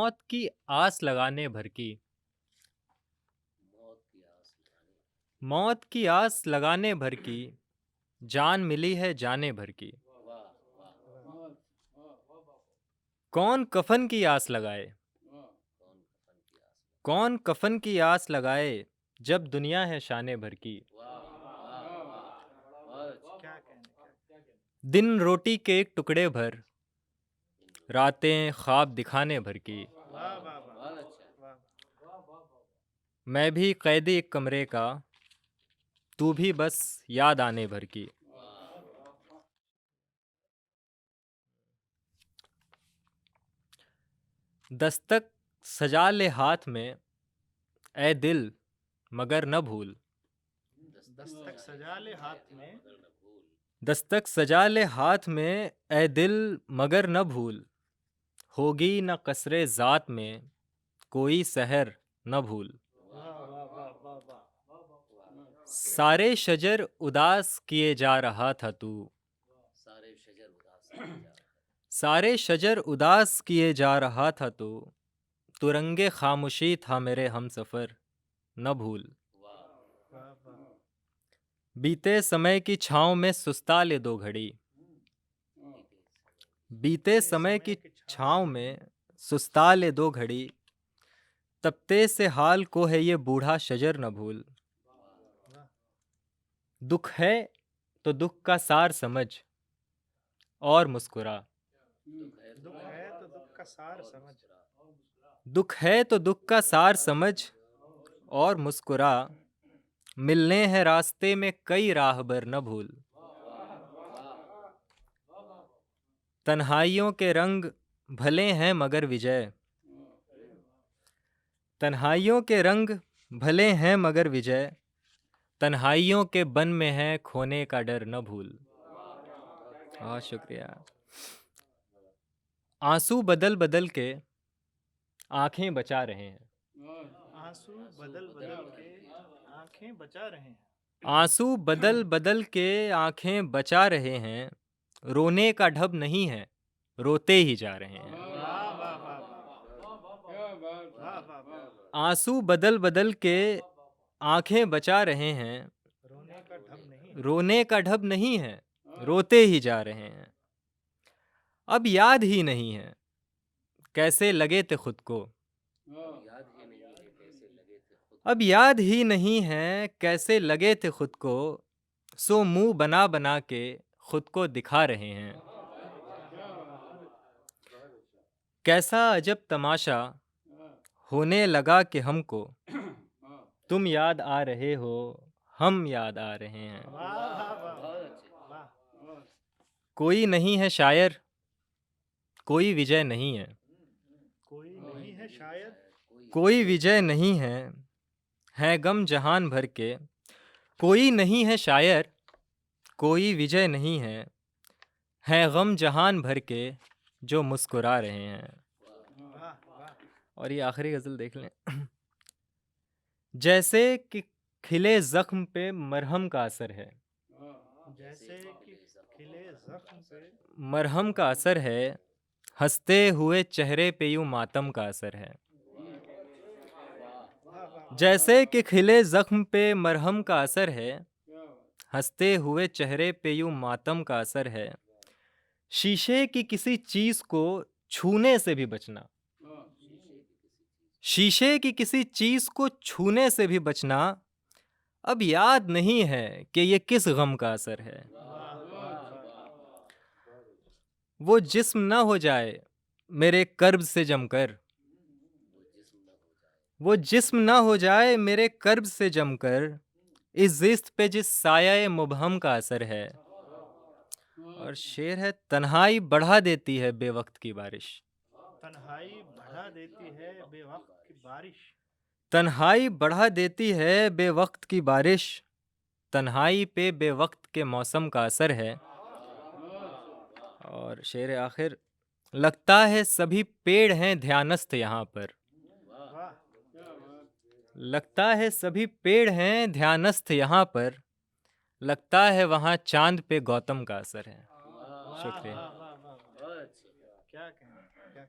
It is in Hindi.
मौत की आस लगाने भर की। मौत की आस लगाने भर की, जान मिली है जाने भर की। कौन कफन की आस लगाए, कौन कफन की आस लगाए, जब दुनिया है शाने भर की। दिन रोटी के एक टुकड़े भर, रातें ख्वाब दिखाने भर की। मैं भी कैदी एक कमरे का, तू भी बस याद आने भर की। दस्तक सजा ले हाथ में, ए दिल मगर न भूल। दस्तक सजा ले हाथ में, दस्तक सजा ले हाथ में, ए दिल मगर न भूल। होगी न कसरे ज़ात में, कोई सहर न भूल। सारे शजर उदास किए जा रहा था तू, सारे शजर उदास किए जा रहा था तू। तुरंगे खामोशी था मेरे हमसफ़र न भूल। बीते समय की छाँव में सुस्ता ले दो घड़ी, बीते समय की छाँव में सुस्ता ले दो घड़ी। तपते से हाल को है ये बूढ़ा शजर न भूल। दुख है तो दुख का सार समझ और मुस्कुरा। दुख है तो दुख का सार समझ, दुख है तो दुख का सार समझ और मुस्कुरा। मिलने हैं रास्ते में कई राहबर न भूल। तन्हाइयों के रंग भले हैं मगर विजय, तन्हाइयों के रंग भले हैं मगर विजय। तन्हाइयों के बन में है खोने का डर न भूल। बहुत शुक्रिया। आंसू बदल बदल के आंखें बचा रहे हैं, आंसू बदल बदल के आंखें बचा रहे हैं। आंसू बदल बदल के आंखें बचा रहे हैं। रोने का ढब नहीं है, रोते ही जा रहे हैं। वाह वाह वाह वाह वाह वाह। आंसू बदल बदल के आंखें बचा रहे हैं। रोने का ढब नहीं, रोने का ढब नहीं है, रोते ही जा रहे हैं। अब याद ही नहीं है कैसे लगे थे खुद को, अब याद ही नहीं है कैसे लगे थे खुद को। सो मुंह बना बना के खुद को दिखा रहे हैं। कैसा अजब तमाशा होने लगा कि हमको, तुम याद आ रहे हो, हम याद आ रहे हैं। वाह वाह वाह वाह। कोई नहीं है शायर, कोई विजय नहीं है, कोई नहीं है शायद, कोई विजय नहीं है गम जहान भर के। कोई नहीं है शायर, कोई विजय नहीं है गम जहान भर के, जो मुस्कुरा रहे हैं। वाह वाह। और ये आखिरी गज़ल देख लें। जैसे कि खिले ज़ख्म पे मरहम का असर है, जैसे कि खिले जख्म पे, मरहम का असर है। हंसते हुए चेहरे पे यूं मातम का असर है। जैसे कि खिले ज़ख्म पे मरहम का असर है, हंसते हुए चेहरे पे यूं मातम का असर है। शीशे की किसी चीज़ को छूने से भी बचना, शीशे की किसी चीज़ को छूने से भी बचना। अब याद नहीं है कि ये किस गम का असर है। वो जिस्म ना हो जाए मेरे कर्ब से जमकर, वो जिस्म ना हो जाए मेरे कर्ब से जमकर। इस जिस्त पे जिस साया मुबहम का असर है। और शेर है, तन्हाई बढ़ा देती है बेवक्त की बारिश, तन्हाई बढ़ा देती है बेवक्त की बारिश। तन्हाई बढ़ा देती है बेवक्त की बारिश। तन्हाई पे बेवक्त के मौसम का असर है। और शेर आखिर, लगता है सभी पेड़ हैं ध्यानस्थ यहाँ पर, लगता है सभी पेड़ हैं ध्यानस्थ यहाँ पर। लगता है वहाँ चांद पे गौतम का असर है। शुक्रिया। क्या कहें, क्या